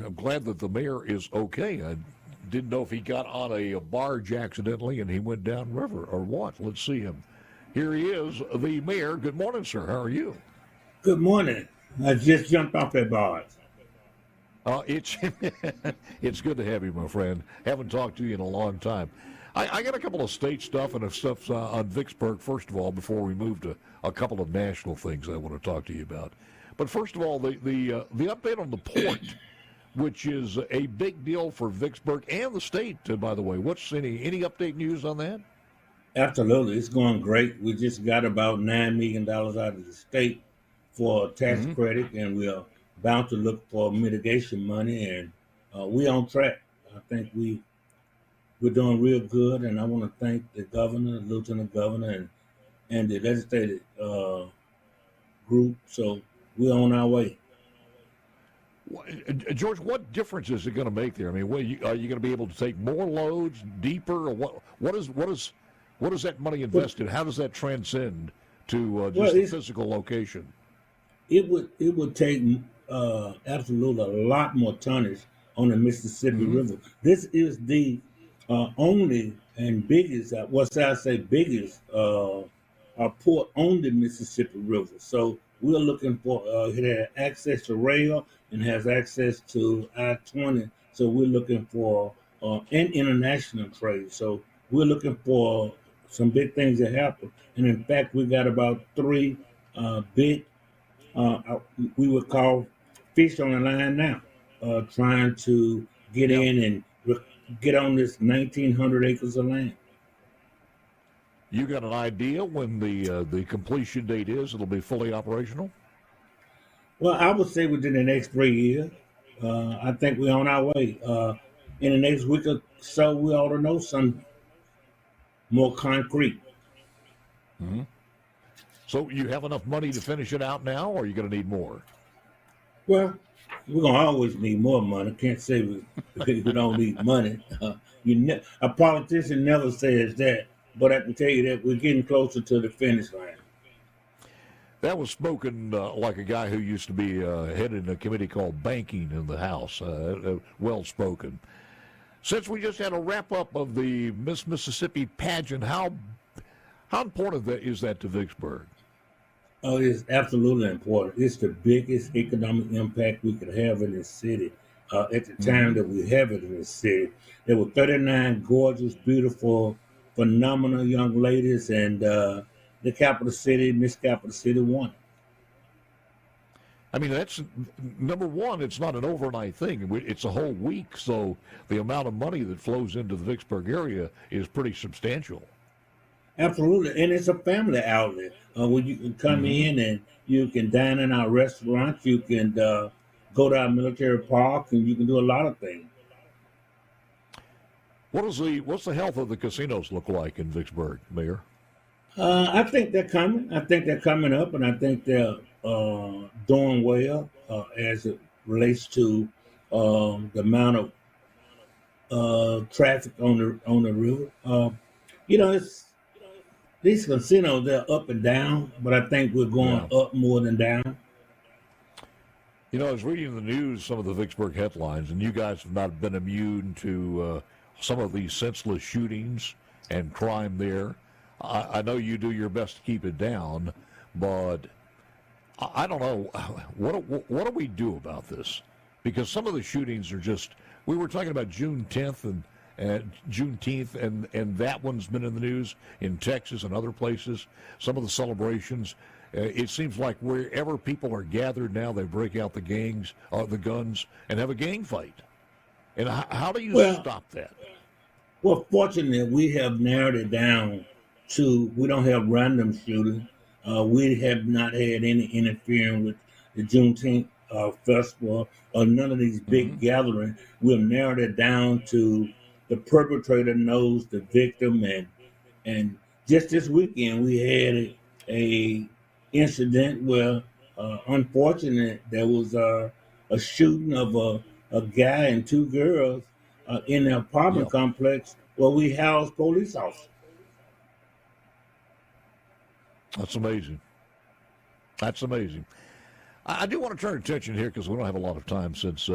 I'm glad that the mayor is okay. I didn't know if he got on a barge accidentally and he went downriver or what. Let's see him. Here he is, the mayor. Good morning, sir. How are you? Good morning. I just jumped off that barge. It's it's good to have you, my friend. Haven't talked to you in a long time. I got a couple of state stuff and stuff on Vicksburg, first of all, before we move to a couple of national things I want to talk to you about. But first of all, the update on the port, which is a big deal for Vicksburg and the state, by the way. What's any update news on that? Absolutely. It's going great. We just got about $9 million out of the state for tax credit, and we're bound to look for mitigation money, and we're on track. I think we're doing real good, and I want to thank the governor, the lieutenant governor, and the legislative group. So we're on our way. George, what difference is it going to make there? I mean, are you going to be able to take more loads, deeper, or what is that money invested? How does that transcend to just a physical location? It would take absolutely a lot more tonnage on the Mississippi River. This is the only and biggest, biggest port on the Mississippi River. So we're looking for it has access to rail and has access to I-20. So we're looking for and international trade. So we're looking for some big things to happen. And in fact, we got about three big, we would call fish on the line now, trying to get in and get on this 1,900 acres of land. You got an idea when the completion date is? It'll be fully operational? Well, I would say within the next 3 years. I think we're on our way. In the next week or so, we ought to know some more concrete. Mm-hmm. So you have enough money to finish it out now, or are you going to need more? Well, we're going to always need more money. Can't say we don't need money. A politician never says that, but I can tell you that we're getting closer to the finish line. That was spoken like a guy who used to be heading a committee called Banking in the House. Well spoken. Since we just had a wrap-up of the Miss Mississippi pageant, how important is that to Vicksburg? Oh, it's absolutely important. It's the biggest economic impact we could have in this city at the time that we have it in this city. There were 39 gorgeous, beautiful, phenomenal young ladies, and the capital city, Miss Capital City, won. I mean, that's number one. It's not an overnight thing. It's a whole week, so the amount of money that flows into the Vicksburg area is pretty substantial. Absolutely, and it's a family outlet where you can come in and you can dine in our restaurants. You can go to our military park, and you can do a lot of things. What's the health of the casinos look like in Vicksburg, Mayor? I think they're coming. I think they're coming up, and I think they're doing well as it relates to the amount of traffic on the river. It's these casinos, they're up and down, but I think we're going up more than down. You know, I was reading the news, some of the Vicksburg headlines, and you guys have not been immune to some of these senseless shootings and crime there. I know you do your best to keep it down, but I don't know. What do we do about this? Because some of the shootings are just, we were talking about June 10th and Juneteenth, and that one's been in the news in Texas and other places. Some of the celebrations, it seems like wherever people are gathered now, they break out the guns, and have a gang fight. And how do you stop that? Well, fortunately, we have narrowed it down to we don't have random shooting. We have not had any interfering with the Juneteenth festival or none of these big gatherings. We've narrowed it down to the perpetrator knows the victim, and just this weekend we had a incident where unfortunately there was a shooting of a guy and two girls in the apartment complex where we house police officers. That's amazing. That's amazing. I do want to turn attention here because we don't have a lot of time since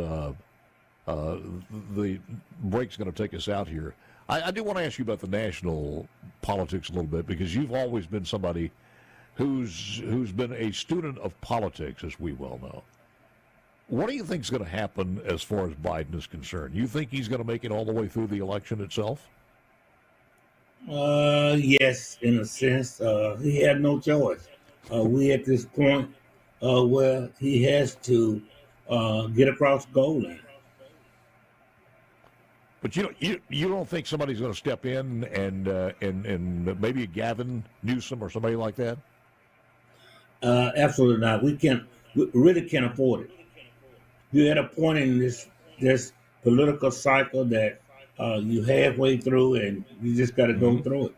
the break's going to take us out here. I do want to ask you about the national politics a little bit, because you've always been somebody who's been a student of politics, as we well know. What do you think is going to happen as far as Biden is concerned? You think he's going to make it all the way through the election itself? Yes, in a sense. He had no choice. We at this point where he has to get across the goal line. But you don't think somebody's going to step in and maybe a Gavin Newsom or somebody like that? Absolutely not. We really can't afford it. You're at a point in this political cycle that you halfway through, and you just got to go through it.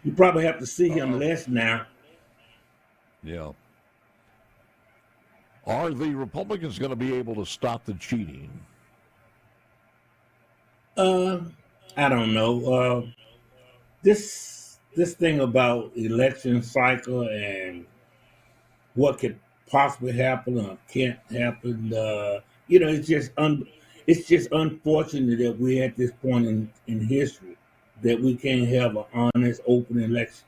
You probably have to see him less now. Yeah. Are the Republicans going to be able to stop the cheating? I don't know. This thing about election cycle and what could possibly happen or can't happen, it's just unfortunate that we're at this point in history that we can't have an honest, open election.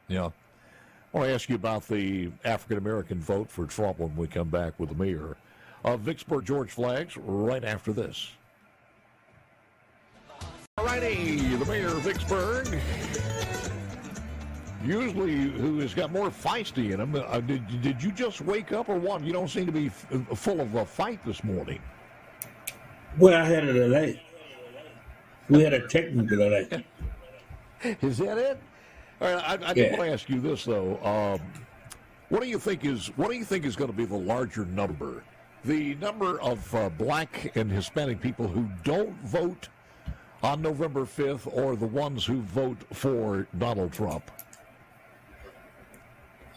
Yeah. I want to ask you about the African-American vote for Trump when we come back with the mayor of Vicksburg, George Flaggs, right after this. All righty, the mayor of Vicksburg, usually who has got more feisty in him. Did you just wake up or what? You don't seem to be full of a fight this morning. Well, I had a delay. We had a technical delay. Is that it? All right, I did want to ask you this though. What do you think is going to be the larger number? The number of black and Hispanic people who don't vote on November 5th, or the ones who vote for Donald Trump?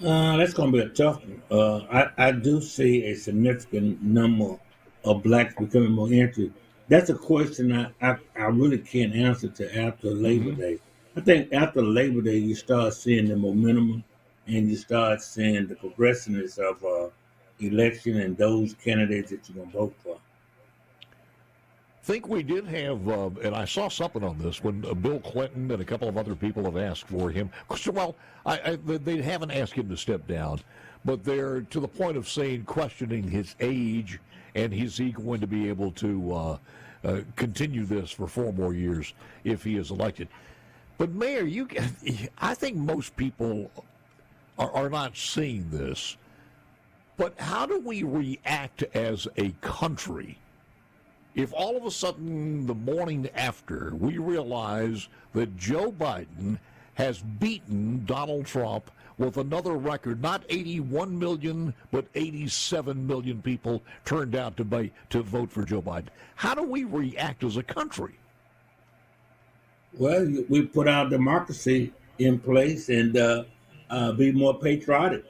That's going to be a tough one. I do see a significant number of blacks becoming more interested. That's a question I really can't answer to after Labor Day. I think after Labor Day, you start seeing the momentum and you start seeing the progressiveness of election and those candidates that you're going to vote for. Think we did have, and I saw something on this when Bill Clinton and a couple of other people have asked for him. Well, they haven't asked him to step down, but they're to the point of questioning his age, and is he going to be able to continue this for 4 more years if he is elected? But Mayor, I think most people are not seeing this. But how do we react as a country if all of a sudden the morning after we realize that Joe Biden has beaten Donald Trump with another record, not 81 million, but 87 million people turned out to vote for Joe Biden? How do we react as a country? Well, we put our democracy in place and be more patriotic.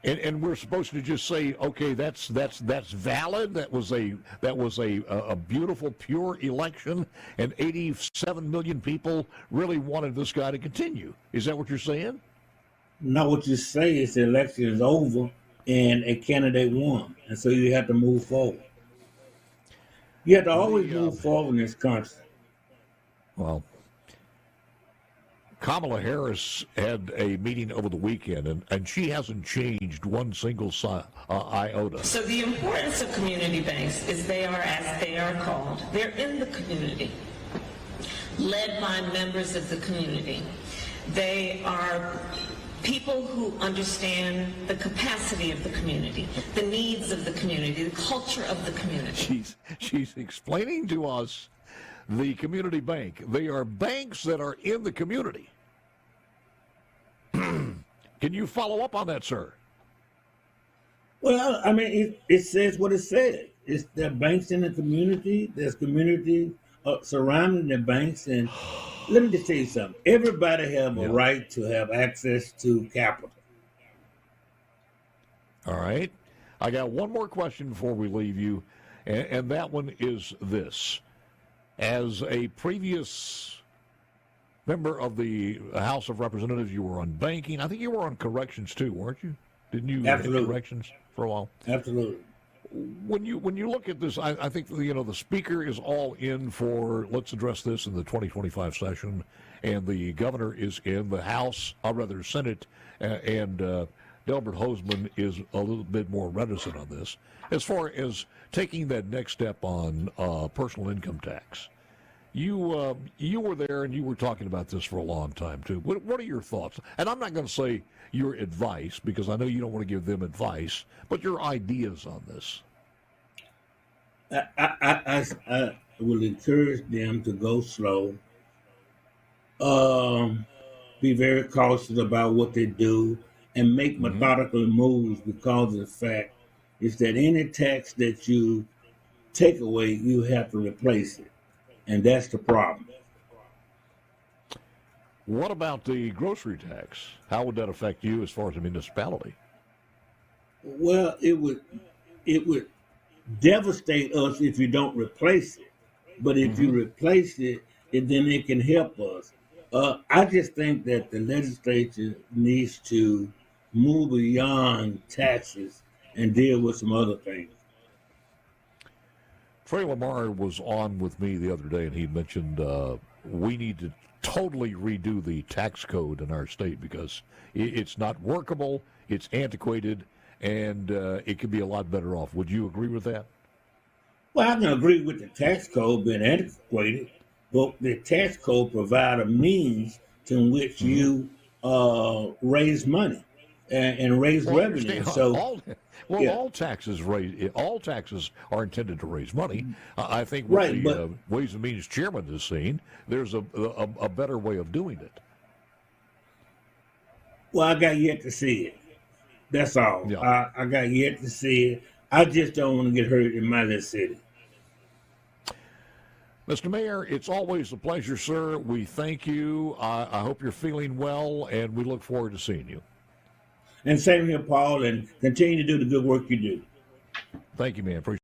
And we're supposed to just say, okay, that's valid. That was a beautiful, pure election, and 87 million people really wanted this guy to continue. Is that what you're saying? No, what you say is the election is over and a candidate won, and so you have to move forward. You have to always move forward in this country. Well, Kamala Harris had a meeting over the weekend, and she hasn't changed one single iota. So the importance of community banks is they are, as they are called, they're in the community, led by members of the community. They are people who understand the capacity of the community, the needs of the community, the culture of the community. She's explaining to us the community bank. They are banks that are in the community. Can you follow up on that, sir? Well, I mean, it says what it says. There are banks in the community. There's community surrounding the banks. And let me just tell you something. Everybody have a right to have access to capital. All right. I got one more question before we leave you, and that one is this. As a previous member of the House of Representatives, you were on banking. I think you were on corrections too, weren't you? Didn't you? Absolutely. Corrections for a while? Absolutely. When you look at this, I think the speaker is all in for let's address this in the 2025 session, and the governor is in the House, or rather Senate, and Delbert Hosemann is a little bit more reticent on this as far as taking that next step on personal income tax. You were there and you were talking about this for a long time too. What are your thoughts? And I'm not going to say your advice because I know you don't want to give them advice, but your ideas on this. I will encourage them to go slow. Be very cautious about what they do and make methodical moves because of the fact is that any tax that you take away, you have to replace it. And that's the problem. What about the grocery tax? How would that affect you as far as a municipality? Well, it would devastate us if you don't replace it. But if you replace it, then it can help us. I just think that the legislature needs to move beyond taxes and deal with some other things. Trey Lamar was on with me the other day, and he mentioned we need to totally redo the tax code in our state because it's not workable, it's antiquated, and it could be a lot better off. Would you agree with that? Well, I can agree with the tax code being antiquated, but the tax code provides a means to which you raise money and raise revenue. So, all taxes are intended to raise money. I think what the Ways and Means chairman has seen, there's a better way of doing it. Well, I got yet to see it. That's all. Yeah. I got yet to see it. I just don't want to get hurt in my little city. Mr. Mayor, it's always a pleasure, sir. We thank you. I hope you're feeling well, and we look forward to seeing you. And same here, Paul, and continue to do the good work you do. Thank you, man. Appreciate it.